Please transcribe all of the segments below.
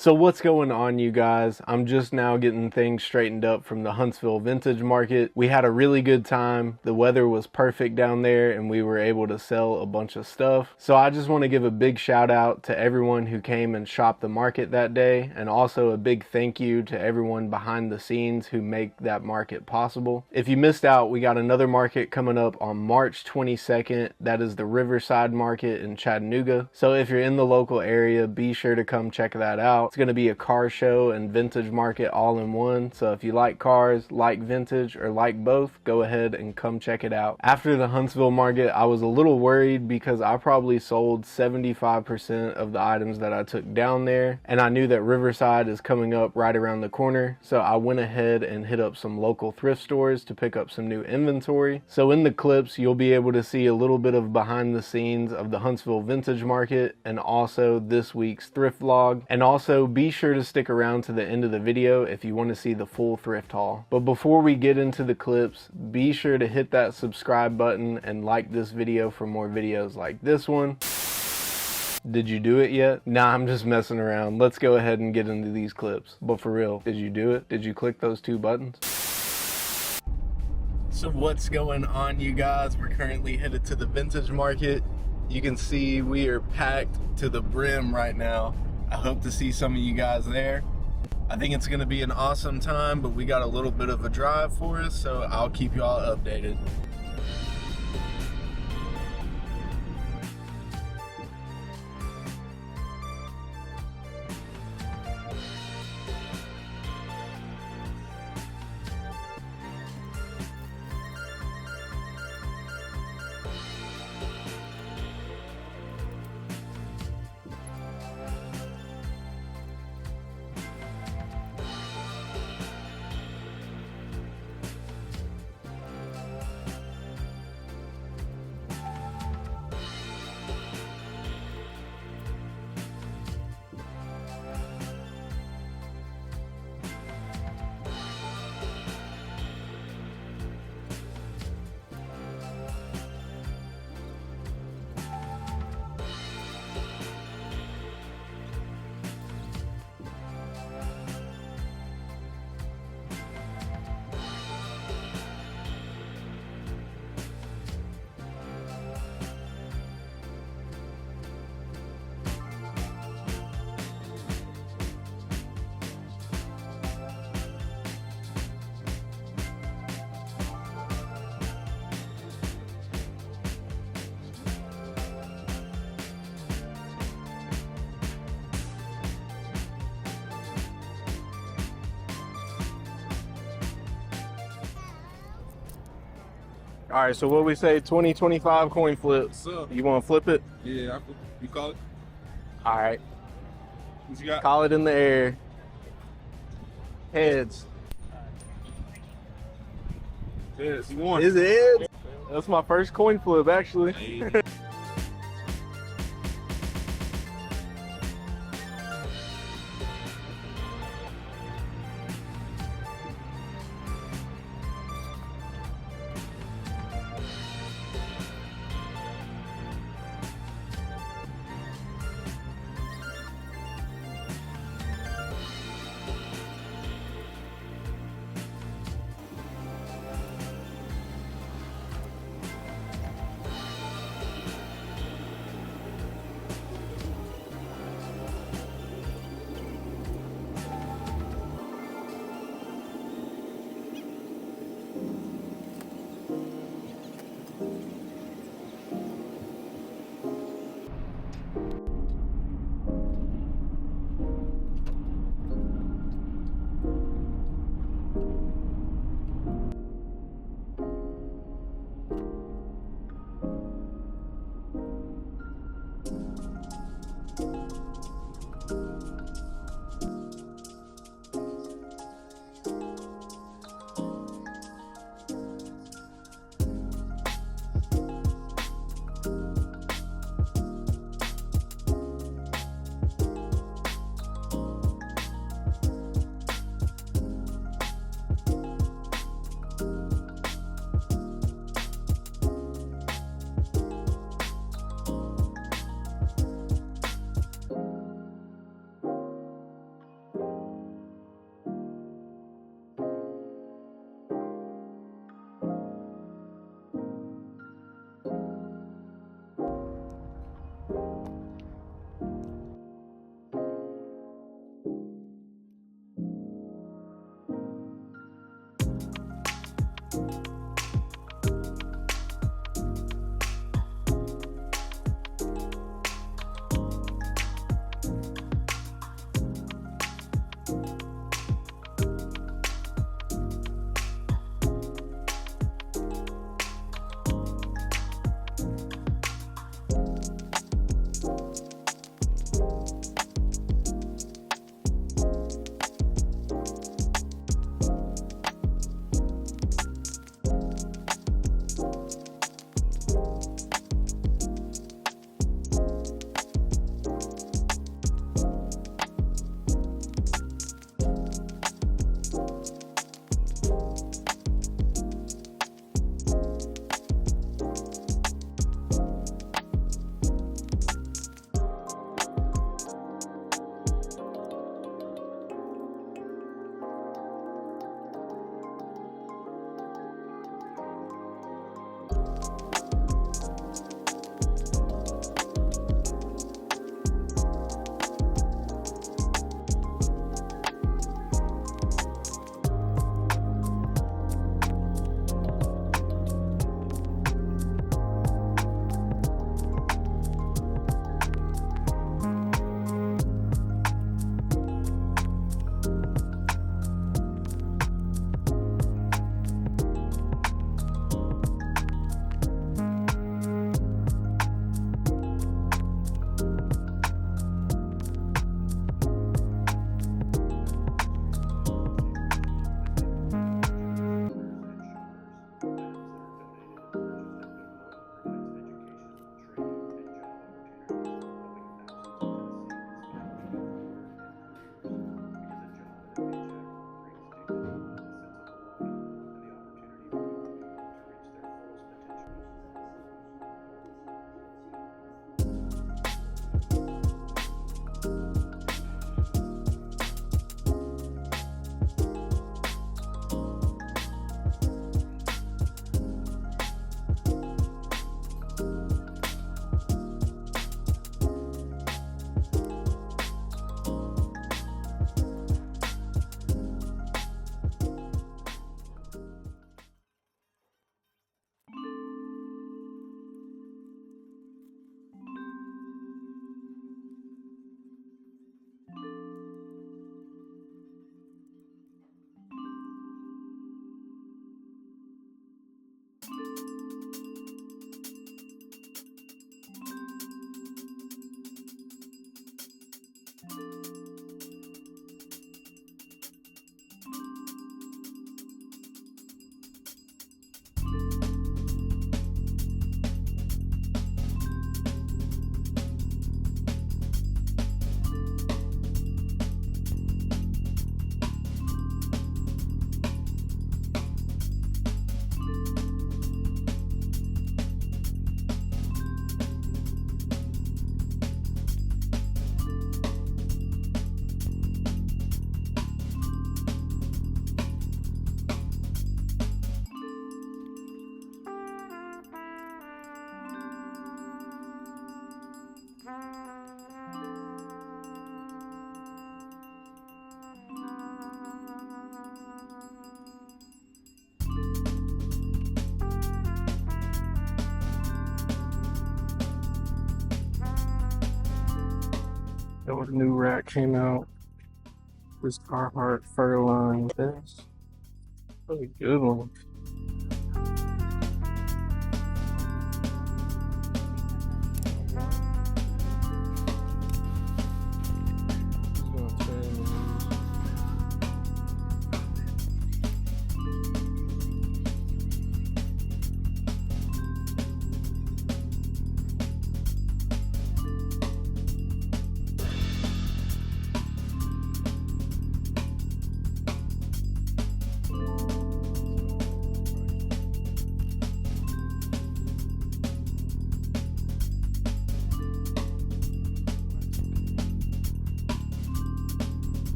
So what's going on, you guys? I'm just now getting things straightened up from the Huntsville Vintage Market. We had a really good time. The weather was perfect down there and we were able to sell a bunch of stuff. So I just want to give a big shout out to everyone who came and shopped the market that day, and also a big thank you to everyone behind the scenes who make that market possible. If you missed out, we got another market coming up on March 22nd. That is the Riverside Market in Chattanooga. So if you're in the local area, be sure to come check that out. It's going to be a car show and vintage market all in one. So if you like cars, like vintage, or like both, go ahead and come check it out. After the Huntsville market, I was a little worried because I probably sold 75% of the items that I took down there. And I knew that Riverside is coming up right around the corner. So I went ahead and hit up some local thrift stores to pick up some new inventory. So in the clips, you'll be able to see a little bit of behind the scenes of the Huntsville Vintage Market and also this week's thrift vlog. And also be sure to stick around to the end of the video if you want to see the full thrift haul. But before we get into the clips, be sure to hit that subscribe button and like this video for more videos like this one. Did you do it yet? Nah, I'm just messing around. Let's go ahead and get into these clips. But for real, did you do it? Did you click those two buttons? So what's going on, you guys? We're currently headed to the vintage market. You can see we are packed to the brim right now. I hope to see some of you guys there. I think it's gonna be an awesome time, but we got a little bit of a drive for us, so I'll keep you all updated. All right, so what we say, 2025 coin flip. What's up? You want to flip it? Yeah, you call it? All right, What you got? call it in the air. Heads. Yes, you won. Is it heads? That's my first coin flip, actually. Hey. when the new rack came out. This Carhartt Furline vest. Really good one.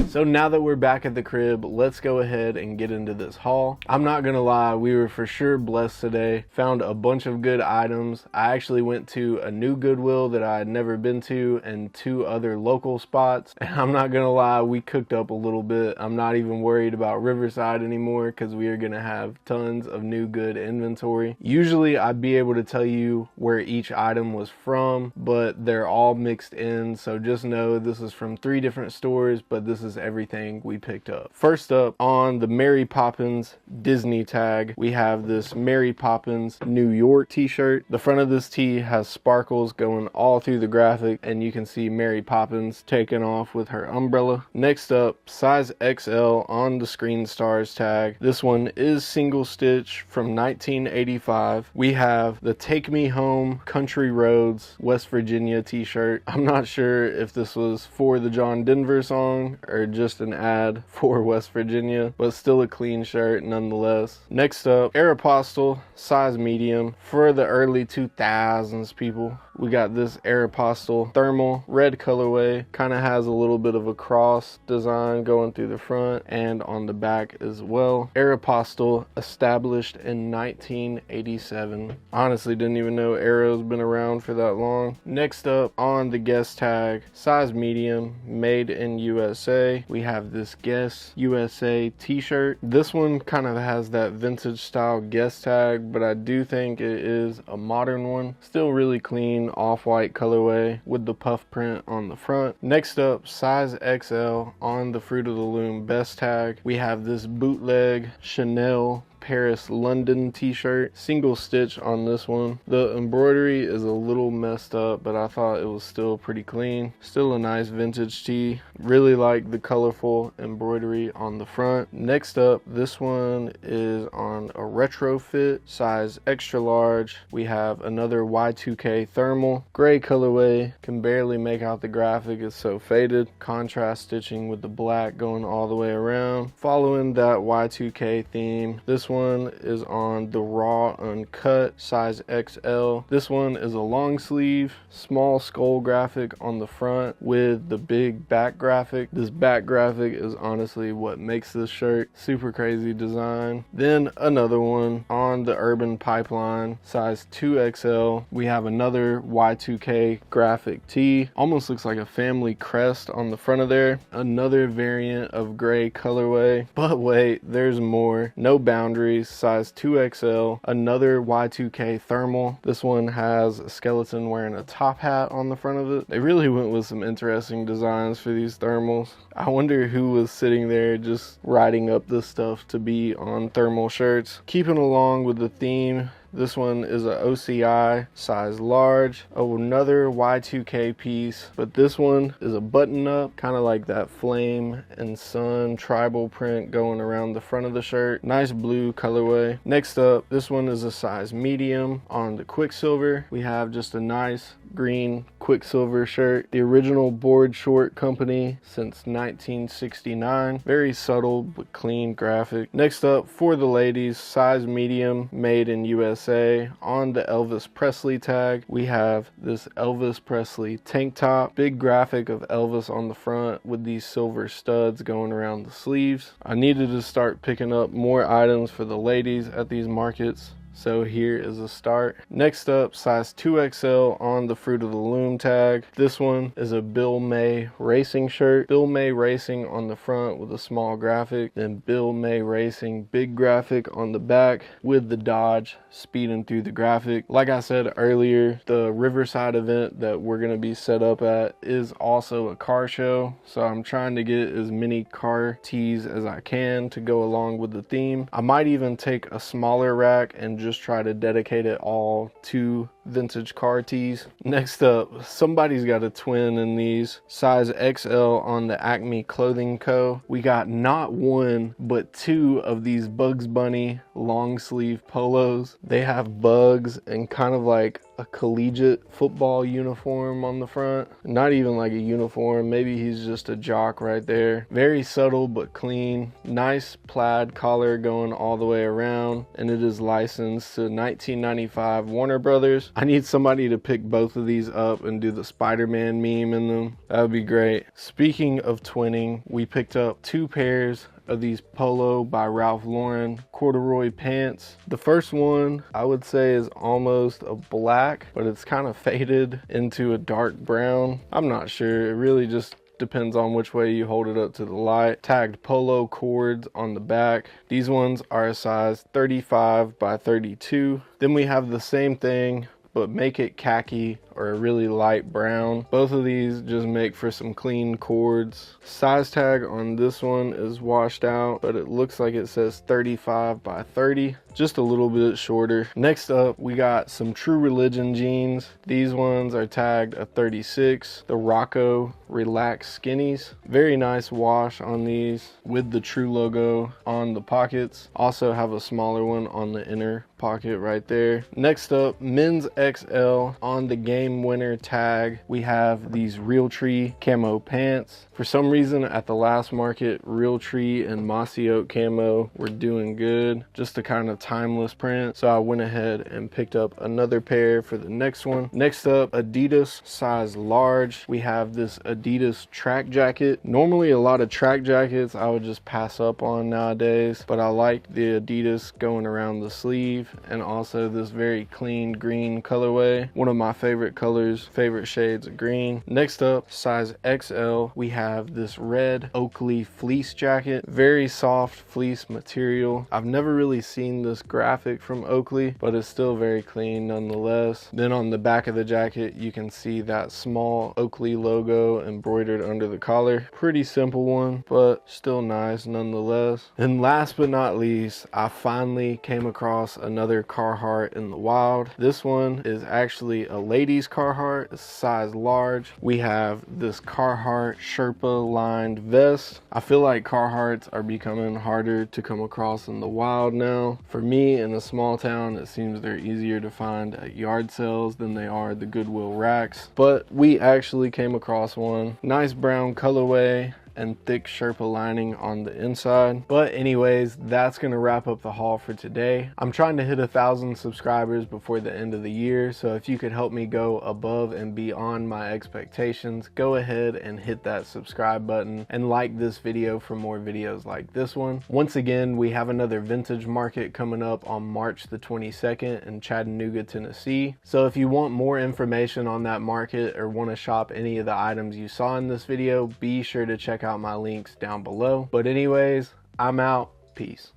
So now that we're back at the crib, let's go ahead and get into this haul. I'm not gonna lie, we were for sure blessed today. Found a bunch of good items. I actually went to a new Goodwill that I had never been to and 2 other local spots. And I'm not gonna lie, we cooked up a little bit. I'm not even worried about Riverside anymore because we are gonna have tons of new good inventory. Usually I'd be able to tell you where each item was from, but they're all mixed in. So just know this is from 3 different stores, but this is everything we picked up. First up, on the Mary Poppins Disney tag, we have this Mary Poppins New York t-shirt. The front of this tee has sparkles going all through the graphic, and you can see Mary Poppins taking off with her umbrella. Next up, size XL on the Screen Stars tag. This one is single stitch from 1985. We have the Take Me Home Country Roads West Virginia t-shirt. I'm not sure if this was for the John Denver song or just an ad for West Virginia, but still a clean shirt nonetheless. Next up, Aeropostale size medium for the early 2000s people. We got this Aeropostale thermal red colorway, kind of has a little bit of a cross design going through the front and on the back as well. Aeropostale established in 1987. Honestly didn't even know Aero's been around for that long. Next up, on the Guess tag, size medium, made in USA. We have this Guess USA t-shirt. This one kind of has that vintage style Guess tag, but I do think it is a modern one. Still really clean off-white colorway with the puff print on the front. Next up, size XL on the Fruit of the Loom Best tag. We have this bootleg Chanel Paris London t-shirt. Single stitch on this one. The embroidery is a little messed up, but I thought it was still pretty clean. Still a nice vintage tee. Really like the colorful embroidery on the front. Next up, this one is on a retrofit, size extra large. We have another Y2K thermal, gray colorway. Can barely make out the graphic, it's so faded. Contrast stitching with the black going all the way around. Following that Y2K theme, this one is on the raw uncut, size XL. This one is a long sleeve, small skull graphic on the front with the big back graphic. This back graphic is honestly what makes this shirt. Super crazy design. Then another one on the urban pipeline, size 2XL. We have another Y2K graphic tee. Almost looks like a family crest on the front of there. Another variant of gray colorway. But wait, there's more. No boundaries, size 2XL. Another Y2K thermal. This one has a skeleton wearing a top hat on the front of it. They really went with some interesting designs for these thermals. I wonder who was sitting there just writing up this stuff to be on thermal shirts. Keeping along with the theme, this one is a OCI, size large. Oh, another Y2K piece, but this one is a button up, kind of like that flame and sun tribal print going around the front of the shirt. Nice blue colorway. Next up, this one is a size medium on the Quicksilver. We have just a nice green Quicksilver shirt. The original board short company since 1969. Very subtle but clean graphic. Next up, for the ladies, size medium, made in USA. On the Elvis Presley tag, we have this Elvis Presley tank top. Big graphic of Elvis on the front with these silver studs going around the sleeves. I needed to start picking up more items for the ladies at these markets, so here is a start. Next up, size 2XL on the Fruit of the Loom tag. This one is a Bill May Racing shirt. Bill May Racing on the front with a small graphic, then Bill May Racing big graphic on the back with the Dodge speeding through the graphic. Like I said earlier, the Riverside event that we're gonna be set up at is also a car show, so I'm trying to get as many car tees as I can to go along with the theme. I might even take a smaller rack and just try to dedicate it all to vintage car tees. Next up, somebody's got a twin in these, size XL on the Acme Clothing Co. We got not one but two of these Bugs Bunny long sleeve polos. They have bugs and kind of like a collegiate football uniform on the front. Not even like a uniform, maybe he's just a jock right there. Very subtle but clean. Nice plaid collar going all the way around, and it is licensed to 1995 Warner Brothers. I need somebody to pick both of these up and do the Spider-Man meme in them. That would be great. Speaking of twinning, we picked up two pairs of these Polo by Ralph Lauren corduroy pants. The first one I would say is almost a black, but it's kind of faded into a dark brown. I'm not sure, it really just depends on which way you hold it up to the light. Tagged Polo cords on the back. These ones are a size 35 by 32. Then we have the same thing, but make it khaki or a really light brown. Both of these just make for some clean cords. Size tag on this one is washed out, but it looks like it says 35 by 30, just a little bit shorter. Next up, we got some True Religion jeans. These ones are tagged a 36, the Rocco Relax Skinnies. Very nice wash on these with the True logo on the pockets. Also have a smaller one on the inner pocket right there. Next up, men's XL on the Game Winner tag. We have these Realtree camo pants. For some reason at the last market, Realtree and Mossy Oak camo were doing good, just a kind of timeless print, so I went ahead and picked up another pair for the next one. Next up, Adidas size large. We have this Adidas track jacket. Normally a lot of track jackets I would just pass up on nowadays, but I like the Adidas going around the sleeve, and also this very clean green colorway. One of my favorite colors, favorite shades of green. Next up, size XL, we have this red Oakley fleece jacket. Very soft fleece material. I've never really seen this this graphic from Oakley, but it's still very clean nonetheless. Then on the back of the jacket, you can see that small Oakley logo embroidered under the collar. Pretty simple one, but still nice nonetheless. And last but not least, I finally came across another Carhartt in the wild. This one is actually a ladies Carhartt, it's size large. We have this Carhartt Sherpa lined vest. I feel like Carhartts are becoming harder to come across in the wild now. For me, in a small town, it seems they're easier to find at yard sales than they are the Goodwill racks. But we actually came across one. Nice brown colorway and thick Sherpa lining on the inside. But anyways, that's gonna wrap up the haul for today. I'm trying to hit 1,000 subscribers before the end of the year, so if you could help me go above and beyond my expectations, go ahead and hit that subscribe button and like this video for more videos like this one. Once again, we have another vintage market coming up on March the 22nd in Chattanooga, Tennessee. So if you want more information on that market or want to shop any of the items you saw in this video, be sure to check out my links down below. But anyways, I'm out. Peace.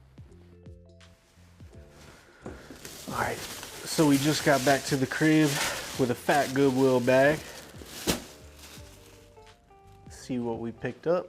All right, so we just got back to the crib with a fat Goodwill bag. See what we picked up.